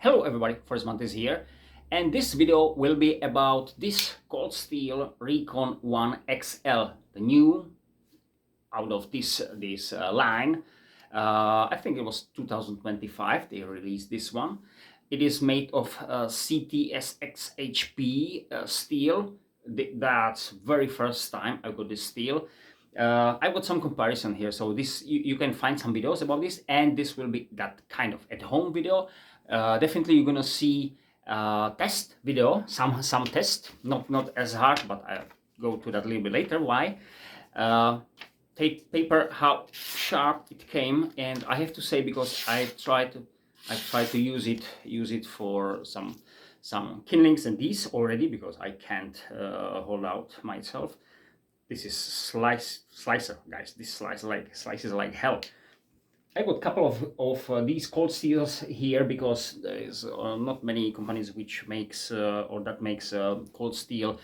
Hello everybody, First Month is here, and this video will be about this cold steel Recon 1 XL, the new out of this line. I think it was 2025 they released this one. It is made of CTS XHP steel. That's very first time I got this steel. I got some comparison here, so this you can find some videos about this, and this will be that kind of at-home video. Definitely you're gonna see test video, some test, not as hard, but I'll go to that a little bit later. Why? Paper, how sharp it came, and I have to say, because I tried to use it for some kindlings and these already, because I can't hold out myself. This is slicer, guys. This slices like hell. I got a couple of these cold steels here because there is not many companies which makes or that makes cold steel,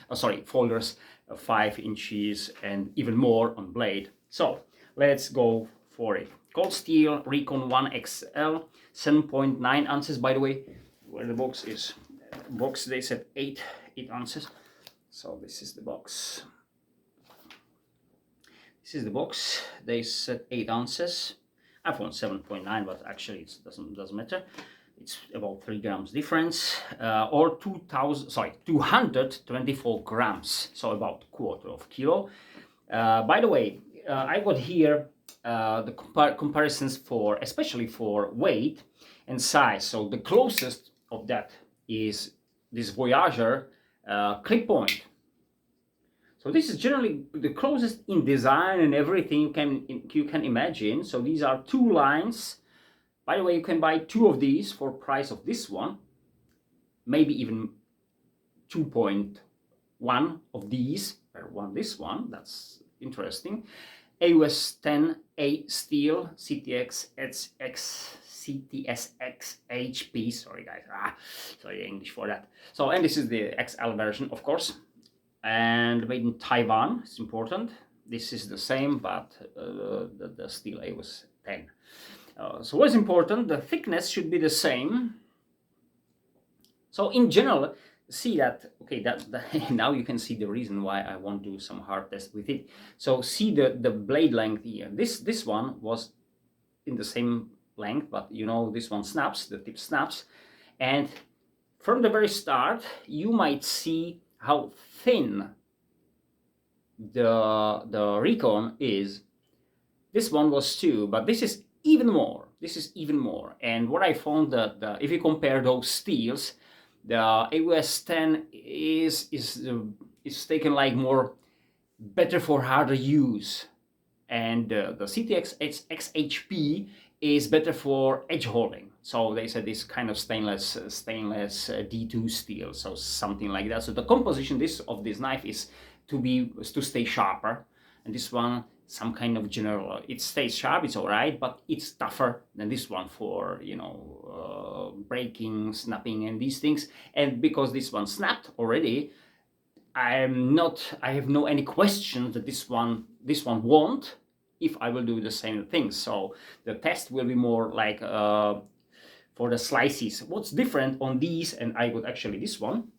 folders 5 inches and even more on blade. So let's go for it. Cold steel Recon 1 XL, 7.9 ounces. By the way, where the box is, box they said 8 ounces. So this is the box. This is the box. They said 8 ounces. I found 7.9, but actually it doesn't matter. It's about 3 grams difference, or 224 grams, so about quarter of kilo. By the way, I got here the comparisons for, especially for weight and size. So the closest of that is this Voyager clip point. So this is generally the closest in design and everything you can imagine. So these are 2 lines. By the way, you can buy 2 of these for price of this one, maybe even 2.1 of these per one. This one, that's interesting. AUS 10A steel CTS XHP. Sorry guys, sorry English for that. So, and this is the XL version, of course. And made in Taiwan, it's important. This is the same, but the steel AUS 10. So what's important, the thickness should be the same. So in general, see that, okay, that now you can see the reason why I want to do some hard test with it. So see the blade length here. This one was in the same length, but you know, this one snaps, the tip snaps. And from the very start, you might see how thin the Recon is. This one was 2, but this is even more. This is even more. And what I found that if you compare those steels, the AUS 10 is taken like more better for harder use, and the CTX XHP is better for edge holding. So they said this kind of stainless D2 steel, so something like that. So the composition of this knife is to stay sharper, and this one some kind of general. It stays sharp, it's all right, but it's tougher than this one for, you know, breaking, snapping, and these things. And because this one snapped already, I have no any question that this one won't, if I will do the same thing. So the test will be more like for the slices. What's different on these, and I got actually this one,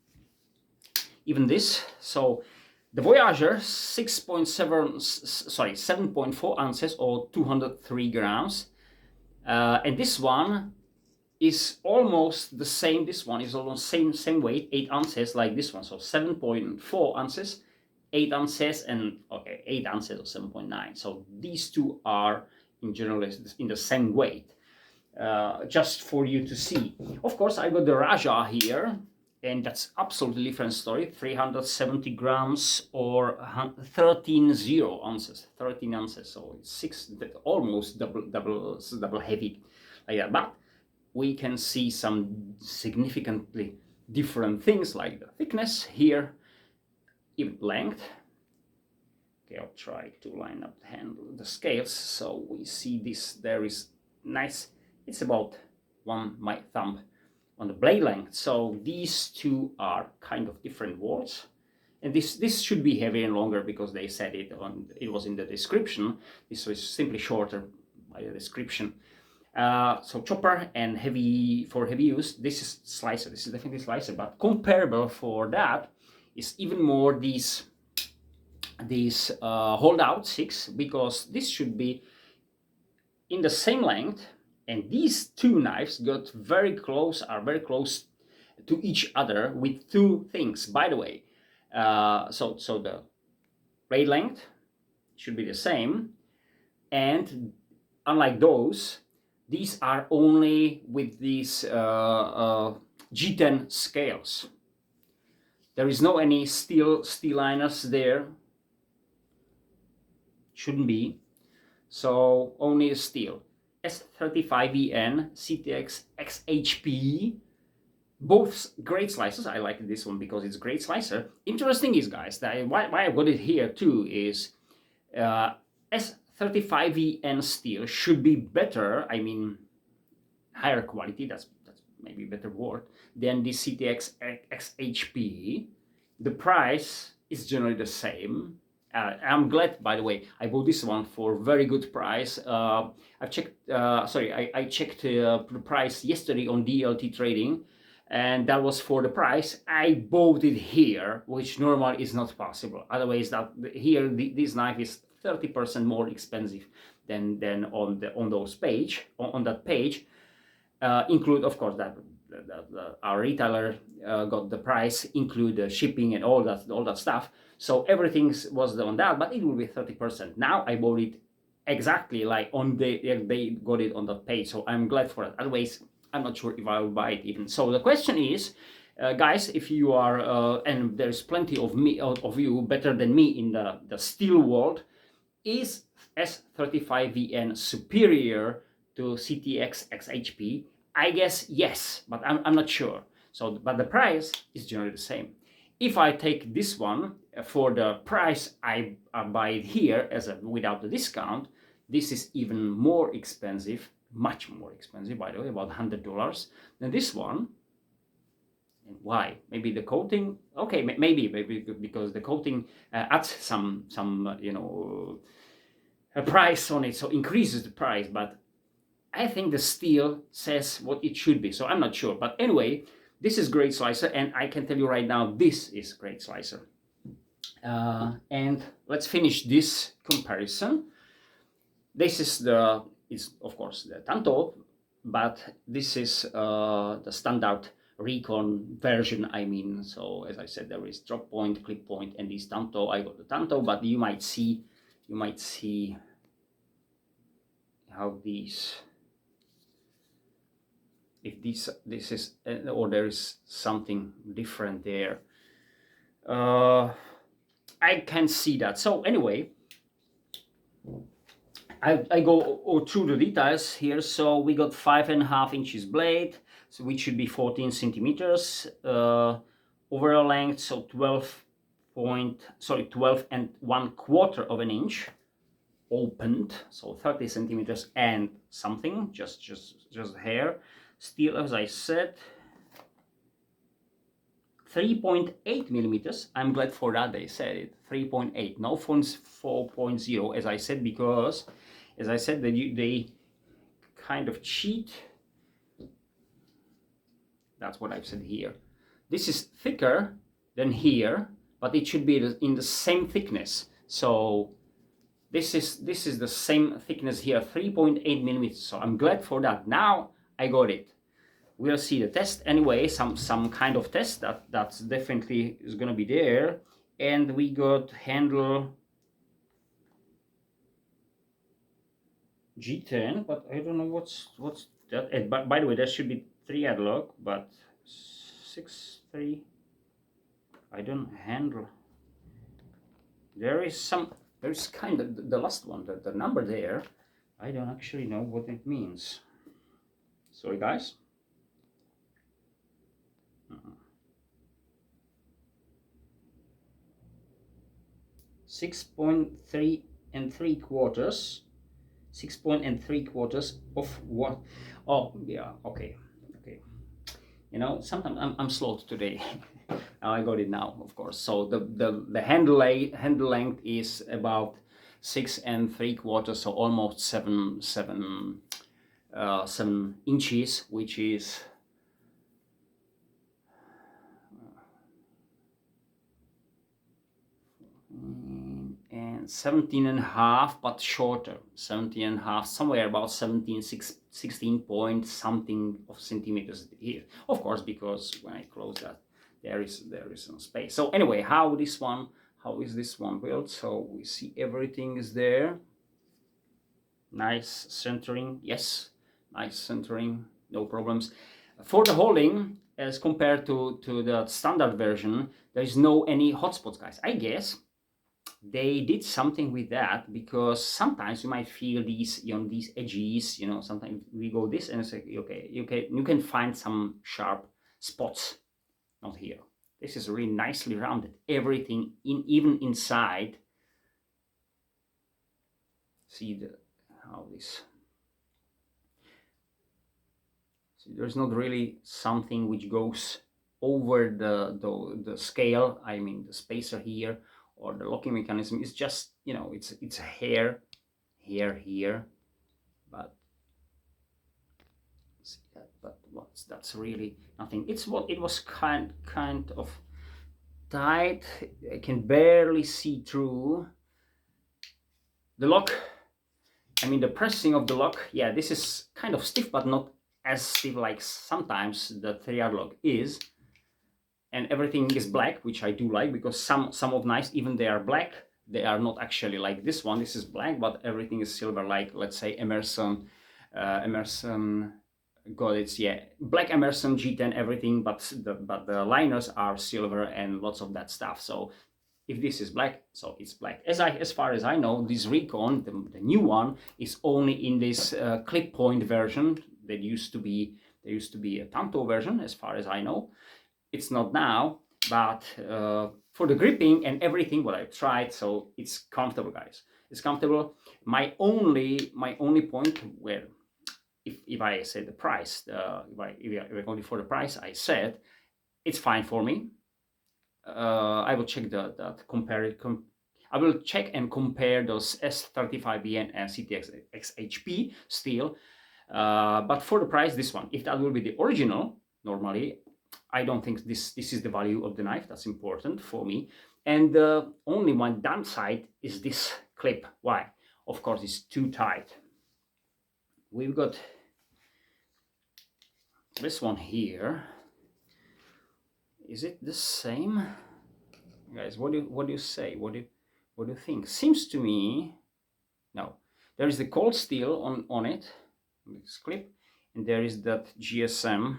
even this. So the Voyager 7.4 ounces or 203 grams, and this one is almost the same. This one is almost same weight, 8 ounces like this one. So 7.4 ounces, 8 ounces, and okay, 8 ounces or 7.9. So these 2 are in general in the same weight. Just for you to see. Of course, I got the Raja here, and that's absolutely different story. 370 grams or 13 ounces. So it's almost double heavy like that. But we can see some significantly different things, like the thickness here, even length. Okay, I'll try to line up the scales so we see this. There is nice. It's about my thumb on the blade length. So these 2 are kind of different words, and this should be heavier and longer because they said it was in the description. This was simply shorter by the description. So chopper and heavy for heavy use. This is slicer. This is definitely slicer, but comparable for that is even more these holdout 6, because this should be in the same length, and these two knives are very close to each other with two things, by the way. So the blade length should be the same, and unlike those, these are only with these G10 scales. There is no any steel liners there. Shouldn't be. So only steel. S35VN, CTX, XHP, both great slicers. I like this one because it's a great slicer. Interesting is, guys, that why I got it here too is S35VN steel should be better, I mean higher quality, that's maybe a better word, than the CTX XHP. The price is generally the same. I'm glad, by the way, I bought this one for very good price. I checked the price yesterday on DLT trading, and that was for the price. I bought it here, which normally is not possible. Otherwise, that here this knife is 30% more expensive than on that page. Include, of course, that our retailer got the price, include the shipping and all that stuff. So everything was on that, but it will be 30%. Now I bought it exactly like they got it on that page, so I'm glad for it. Otherwise, I'm not sure if I will buy it even. So the question is, guys, if you are, and there's plenty of you better than me in the steel world, is S35VN superior to CTX XHP? I guess yes, but I'm not sure. So, but the price is generally the same. If I take this one for the price I buy it here without the discount, this is even more expensive, much more expensive, by the way, about $100 than this one. And why? Maybe the coating. Okay, maybe because the coating adds some a price on it, so increases the price. But I think the steel says what it should be, so I'm not sure. But anyway, this is great slicer, and I can tell you right now, this is great slicer. And let's finish this comparison. This is of course the Tanto, but this is the standard Recon version. I mean, so as I said, there is drop point, clip point, and this Tanto. I got the Tanto, but you might see how these, if this is, or there is something different there. I can see that. So anyway, I go through the details here. So we got 5.5 inches blade, so which should be 14 centimeters. Overall length, so 12 and 1/4 of an inch opened, so 30 centimeters and something, just hair. Steel, as I said, 3.8 millimeters. I'm glad for that they said it, 3.8, no 4.0, as I said, because as I said, they kind of cheat. That's what I've said here. This is thicker than here, but it should be in the same thickness. So this is the same thickness here, 3.8 millimeters. So I'm glad for that. Now I got it. We'll see the test anyway, some kind of test that's definitely is gonna be there. And we got handle G10, but I don't know what's that. And by the way, there should be 3 analog, but 6.3. I don't handle. There's kind of the last one, the number there. I don't actually know what it means. Sorry, guys. 6.3 3/4. 6.3/4 of what? Oh yeah, okay. You know, sometimes I'm slow today. I got it now, of course. So the handle length is about 6 3/4, so almost 7 7 inches, which is and 17 and a half, but shorter, 17 and a half, somewhere about 16 point something of centimeters here, of course, because when I close that there is some space. So anyway, how is this one built? So we see everything is there, nice centering, yes, nice centering, no problems. For the holding, as compared to the standard version, there is no any hotspots, guys. I guess they did something with that, because sometimes you might feel these, these edges, sometimes we go this and it's like, okay, you can find some sharp spots. Not here. This is really nicely rounded, everything even inside. See how this, see, there's not really something which goes over the scale, I mean the spacer here, or the locking mechanism. Is just, it's a hair here, but that's really nothing. It's what it was kind of tight. I can barely see through the lock. I mean the pressing of the lock, yeah, this is kind of stiff, but not as stiff like sometimes the 3R lock is. And everything is black, which I do like, because some of knives, even they are black, they are not actually like this one. This is black, but everything is silver, like let's say Emerson got it, yeah, black Emerson G10, everything, but the liners are silver and lots of that stuff. So if this is black, so it's black. As far as I know, this Recon, the new one, is only in this clip point version. There used to be a Tanto version, as far as I know. It's not now, but for the gripping and everything what I've tried, so it's comfortable, guys. It's comfortable. My only point, where if I say the price, if I go for the price, I said it's fine for me. I will check I will check and compare those S35VN and CTS XHP still, but for the price, this one, if that will be the original, normally, I don't think this is the value of the knife. That's important for me. And the only one downside is this clip. Why? Of course, it's too tight. We've got this one here. Is it the same, guys? What do you say? What do you think? Seems to me, no. There is the cold steel on it, this clip, and there is that GSM.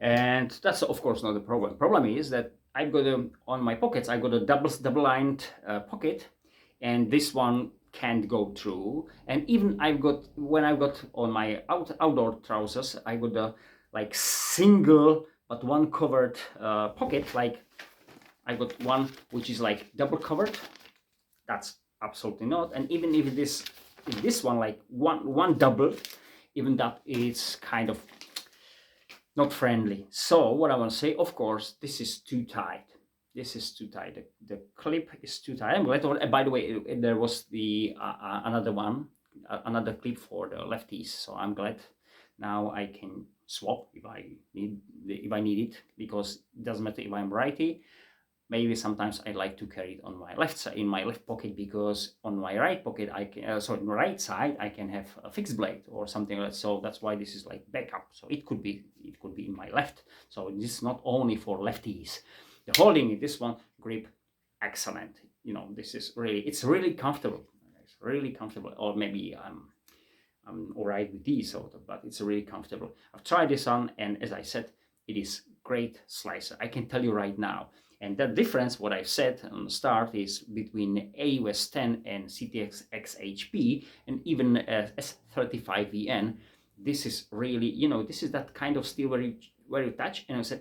And that's of course not the problem. Problem is that I've got on my pockets, I've got a double-lined pocket, and this one can't go through. And even when I've got on my outdoor trousers, I got a like single but one covered pocket. Like I got one which is like double covered. That's absolutely not. And even if this one like one double, even that is kind of not friendly. So what I want to say, of course, this is too tight. This is too tight. The clip is too tight. I'm glad. By the way, there was the another one, another clip for the lefties. So I'm glad now I can swap if I need it, because it doesn't matter if I'm righty. Maybe sometimes I like to carry it on my left side, in my left pocket, because on my right pocket I can, sorry, right side I can have a fixed blade or something like that. So that's why this is like backup. So it could be in my left. So this is not only for lefties. The holding in this one, grip, excellent. This is really, it's really comfortable. It's really comfortable. Or maybe I'm alright with these, but it's really comfortable. I've tried this on, and as I said, it is great slicer. I can tell you right now. And that difference, what I've said on the start, is between AUS 10 and CTS XHP, and even S35VN. This is really, this is that kind of steel where you touch and you say,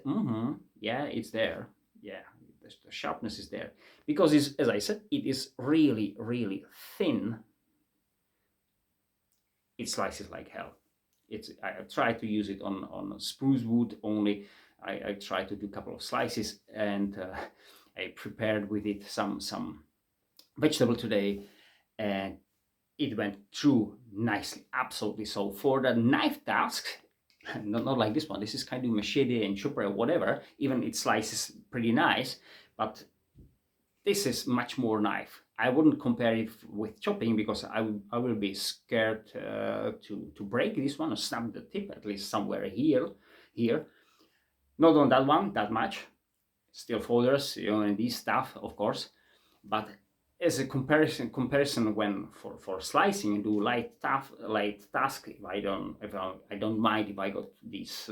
yeah, it's there. Yeah, the sharpness is there. Because, as I said, it is really, really thin. It slices like hell. I try to use it on spruce wood only. I tried to do a couple of slices, and I prepared with it some vegetable today, and it went through nicely, absolutely. So for the knife tasks, not like this one, this is kind of machete and chopper or whatever, even it slices pretty nice, but this is much more knife. I wouldn't compare it with chopping because I will be scared to break this one or snap the tip at least somewhere here. Not on that one that much, steel folders, and this stuff, of course, but as a comparison when for slicing and do light task, if I don't mind if I got this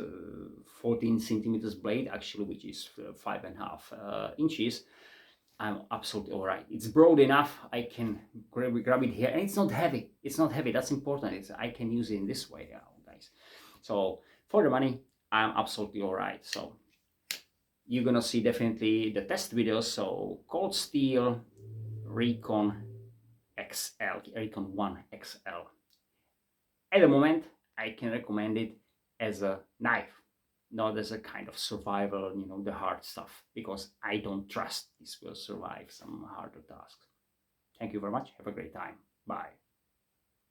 14 centimeters blade actually, which is 5.5 inches, I'm absolutely all right. It's broad enough. I can grab it here, and it's not heavy. It's not heavy. That's important. I can use it in this way, guys. So for the money, I'm absolutely all right. So you're gonna see definitely the test videos. So cold steel Recon XL, Recon 1 XL. At the moment, I can recommend it as a knife, not as a kind of survival, the hard stuff, because I don't trust this will survive some harder tasks. Thank you very much. Have a great time. Bye.